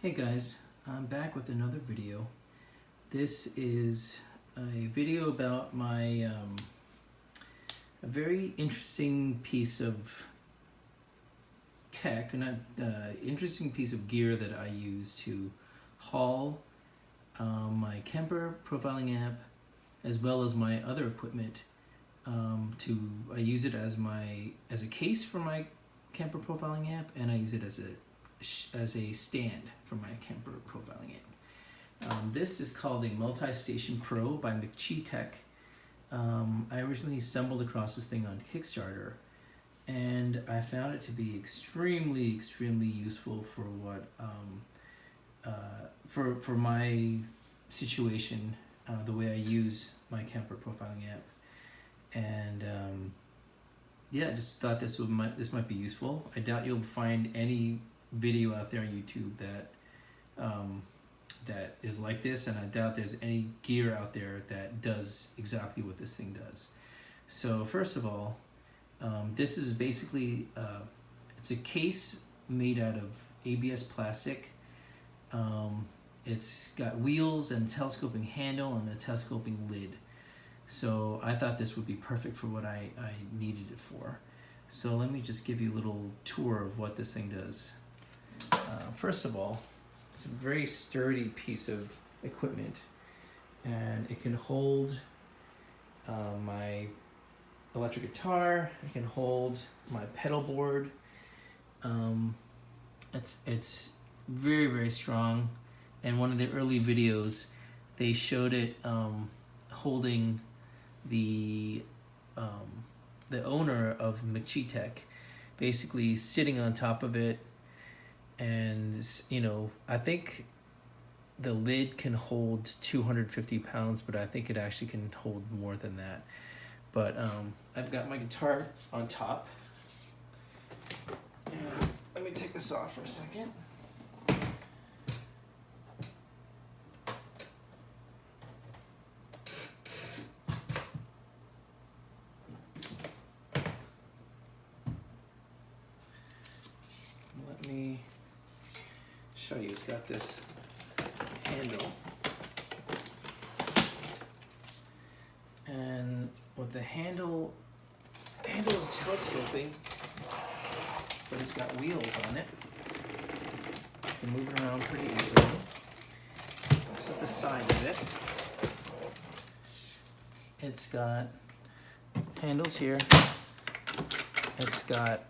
Hey guys, I'm back with another video. This is a video about my a very interesting piece of tech, interesting piece of gear that I use to haul my Kemper Profiling Amp as well as my other equipment. I use it as a case for my Kemper Profiling Amp, and I use it as a stand for my Kemper Profiling Amp. This is called a Multi-Station Pro by McChi Tech. I originally stumbled across this thing on Kickstarter, and I found it to be extremely useful for what for my situation, the way I use my Kemper Profiling Amp, and yeah, I just thought this might be useful. I doubt you'll find any video out there on YouTube that is like this, and I doubt there's any gear out there that does exactly what this thing does. So first of all, this is basically it's a case made out of ABS plastic. It's got wheels and a telescoping handle and a telescoping lid. So I thought this would be perfect for what I needed it for. So let me just give you a little tour of what this thing does. First of all, it's a very sturdy piece of equipment, and it can hold my electric guitar. It can hold my pedal board. It's very strong, and one of the early videos they showed it holding the owner of McChi Tech, basically sitting on top of it. And I think the lid can hold 250 pounds, but I think it actually can hold more than that. But I've got my guitar on top, and let me take this off for a second. Let me show you. It's got this handle, and with the handle is telescoping, but it's got wheels on it. You can move it around pretty easily. This is the side of it. It's got handles here. It's got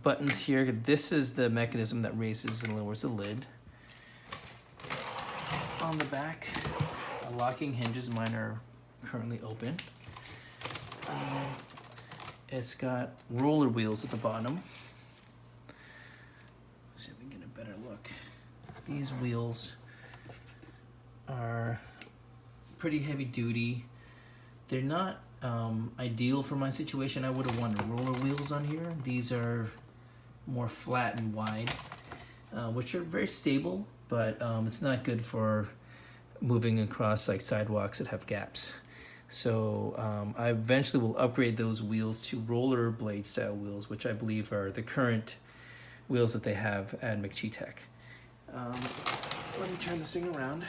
buttons here. This is the mechanism that raises and lowers the lid. On the back, locking hinges. Mine are currently open. It's got roller wheels at the bottom. Let's see if we can get a better look. These wheels are pretty heavy duty. They're not ideal for my situation. I would have wanted roller wheels on here. These are more flat and wide, which are very stable, but it's not good for moving across like sidewalks that have gaps. So I eventually will upgrade those wheels to roller blade style wheels, which I believe are the current wheels that they have at McChi Tech. Let me turn this thing around.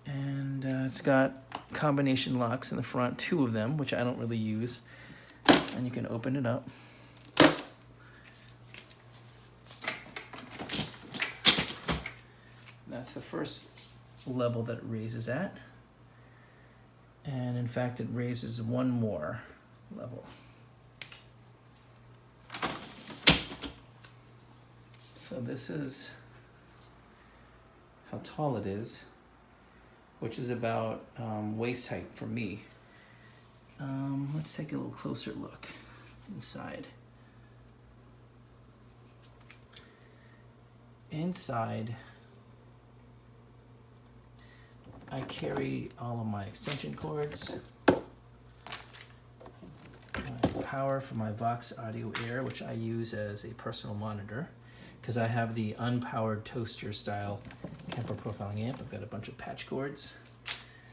And it's got combination locks in the front, 2 of them, which I don't really use. And you can open it up. That's the first level that it raises at. And in fact, it raises one more level. So this is how tall it is, which is about waist height for me. Let's take a little closer look inside. Inside, I carry all of my extension cords, my power for my Vox Audio Air, which I use as a personal monitor, because I have the unpowered toaster style Kemper Profiling Amp. I've got a bunch of patch cords.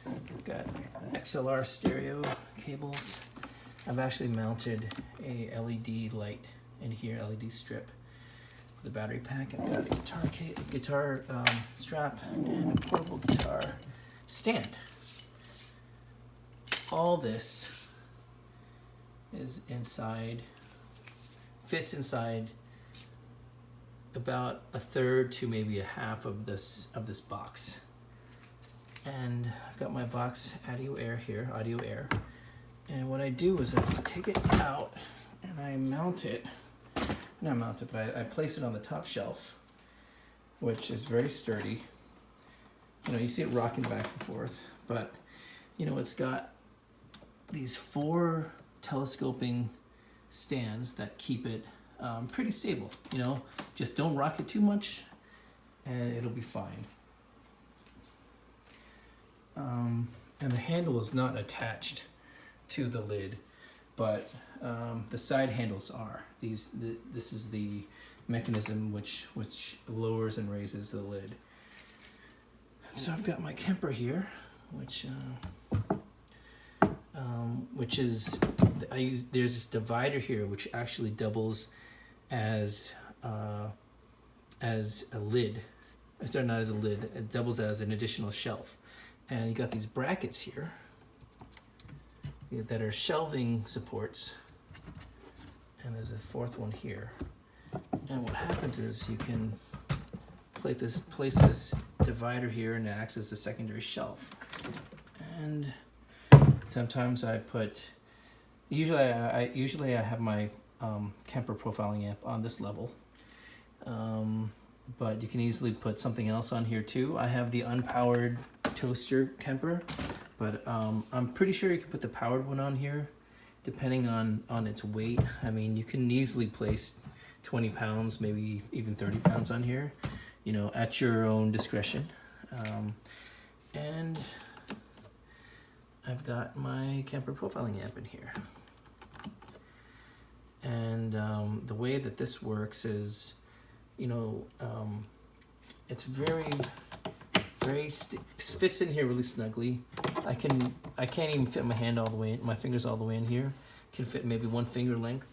I've got XLR stereo cables. I've actually mounted a LED light in here, LED strip. The battery pack. I've got a guitar strap, and a portable guitar stand. All this is inside, fits inside about a third to maybe a half of this box. And I've got my box audio air here, audio air. And what I do is I just take it out and I mount it. Not mount it, but I place it on the top shelf, which is very sturdy. You know, you see it rocking back and forth, but you know, it's got these 4 telescoping stands that keep it pretty stable. You know, just don't rock it too much and it'll be fine. And the handle is not attached to the lid, but the side handles are. This is the mechanism which lowers and raises the lid. So I've got my Kemper here, which is, there's this divider here which actually doubles as a lid. Sorry, not as a lid. It doubles as an additional shelf. And you got these brackets here that are shelving supports, and there's a 4th one here. And what happens is you can place this divider here, and it acts as a secondary shelf. And sometimes I put, usually I have my Kemper Profiling Amp on this level, but you can easily put something else on here too. I have the unpowered toaster Kemper, but I'm pretty sure you can put the powered one on here, depending on its weight. I mean, you can easily place 20 pounds, maybe even 30 pounds on here, you know, at your own discretion. And I've got my Kemper Profiling Amp in here. And the way that this works is, you know, it's very fits in here really snugly. I can't even fit my hand all the way, my fingers all the way in here. Can fit maybe 1 finger length.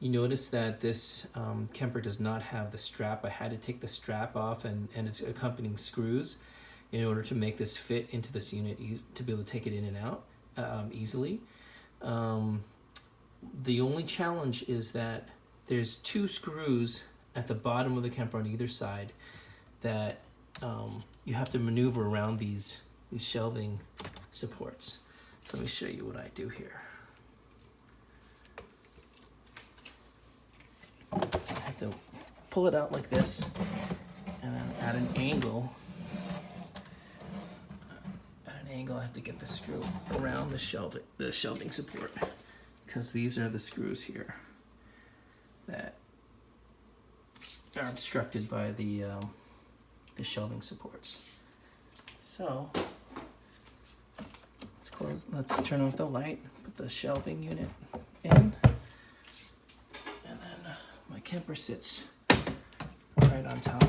You notice that this Kemper does not have the strap. I had to take the strap off and its accompanying screws in order to make this fit into this unit, to be able to take it in and out easily. The only challenge is that there's 2 screws at the bottom of the Kemper on either side that you have to maneuver around these shelving supports. So let me show you what I do here. So I have to pull it out like this, and then at an angle, I have to get the screw around the shelving support, because these are the screws here that are obstructed by the shelving supports. So let's turn off the light, put the shelving unit in, and then my Kemper sits right on top,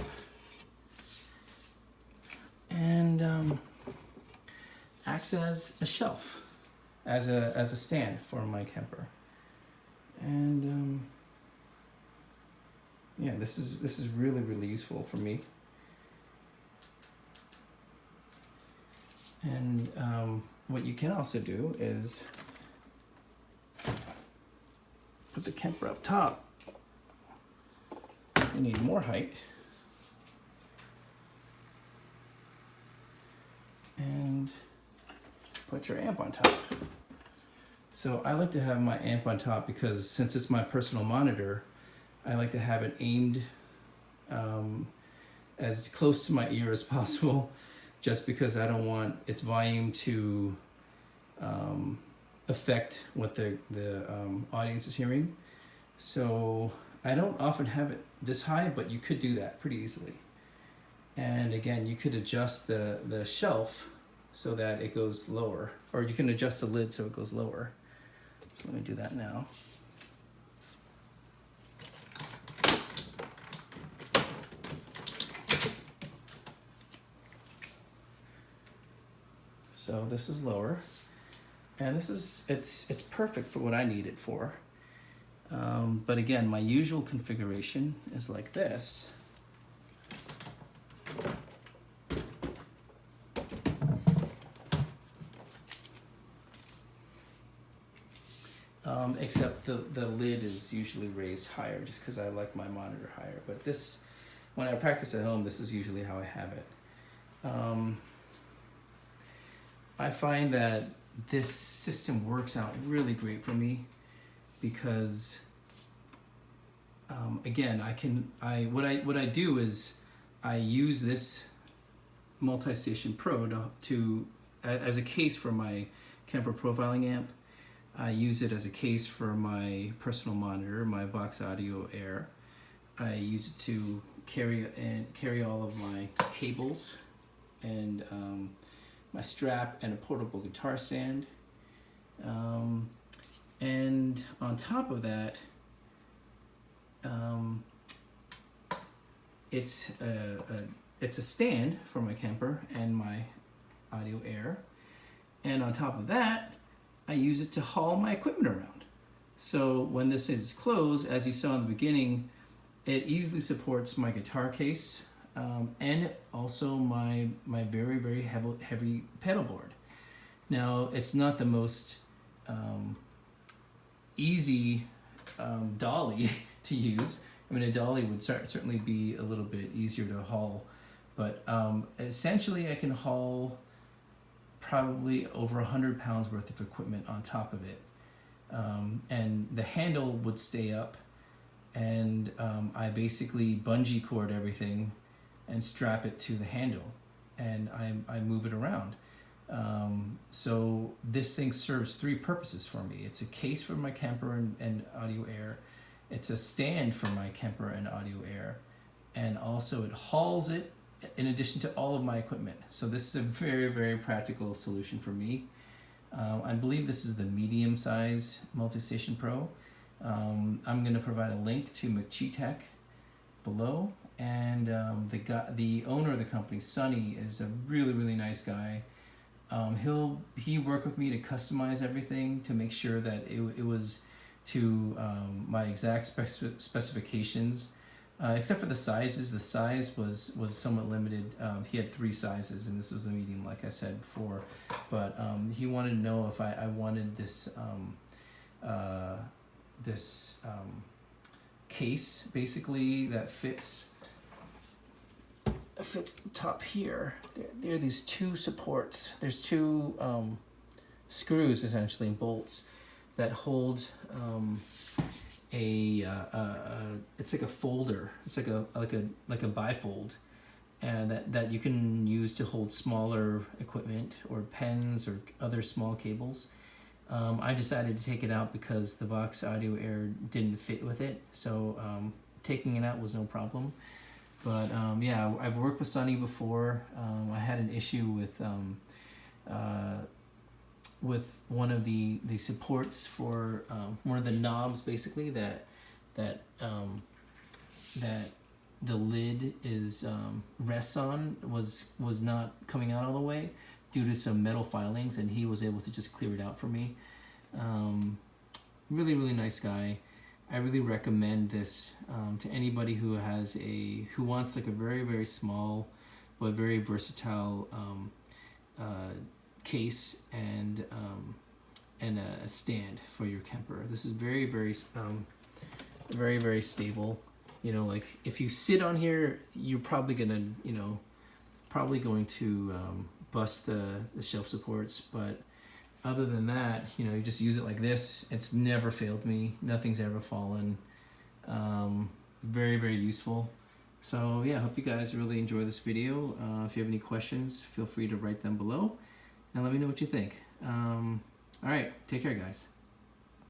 and acts as a shelf, as a stand for my Kemper. And yeah, this is really useful for me. And what you can also do is put the Kemper up top. You need more height. And put your amp on top. So I like to have my amp on top because since it's my personal monitor, I like to have it aimed as close to my ear as possible, just because I don't want its volume to affect what the audience is hearing. So I don't often have it this high, but you could do that pretty easily. And again, you could adjust the shelf so that it goes lower, or you can adjust the lid so it goes lower. So let me do that now. So this is lower, and this is it's perfect for what I need it for. But again, my usual configuration is like this. Except the lid is usually raised higher just because I like my monitor higher. But this, when I practice at home, this is usually how I have it. I find that this system works out really great for me because again, what I do is I use this Multi-Station Pro to as a case for my Kemper Profiling Amp. I use it as a case for my personal monitor, my Vox Audio Air. I use it to carry all of my cables and my strap and a portable guitar stand. And on top of that, it's a stand for my Kemper and my Audio Air. And on top of that, I use it to haul my equipment around. So when this is closed, as you saw in the beginning, it easily supports my guitar case and also my very, very heavy pedal board. Now, it's not the most easy Dolly to use. I mean, a Dolly would certainly be a little bit easier to haul, but essentially I can haul probably over 100 pounds worth of equipment on top of it. And the handle would stay up, and I basically bungee cord everything and strap it to the handle, and I move it around. So this thing serves three purposes for me. It's a case for my Kemper and Audio Air. It's a stand for my Kemper and Audio Air. And also it hauls it in addition to all of my equipment. So this is a very, very practical solution for me. I believe this is the medium size Multi-Station Pro. I'm going to provide a link to McChi Tech below. And the owner of the company, Sonny, is a really, really nice guy. He worked with me to customize everything to make sure that it was to my exact specifications, except for the sizes. The size was somewhat limited. He had 3 sizes, and this was the medium, like I said before. But he wanted to know if I wanted this case basically that fits top here. There are these 2 supports. There's 2 screws, essentially, and bolts that hold it's like a folder. It's like a bifold, and that you can use to hold smaller equipment or pens or other small cables. I decided to take it out because the Vox Audio Air didn't fit with it, so taking it out was no problem. But yeah, I've worked with Sonny before. I had an issue with one of the supports for one of the knobs, basically that the lid is rests on was not coming out all the way due to some metal filings, and he was able to just clear it out for me. Really, really nice guy. I really recommend this to anybody who wants like a very, very small but very versatile case and a stand for your Kemper. This is very, very, very, very stable. You know, like if you sit on here, you're probably gonna, going to bust the shelf supports, but other than that, you just use it like this. It's never failed me. Nothing's ever fallen. Very, very useful. So yeah, I hope you guys really enjoy this video. If you have any questions, feel free to write them below and let me know what you think. All right, take care, guys.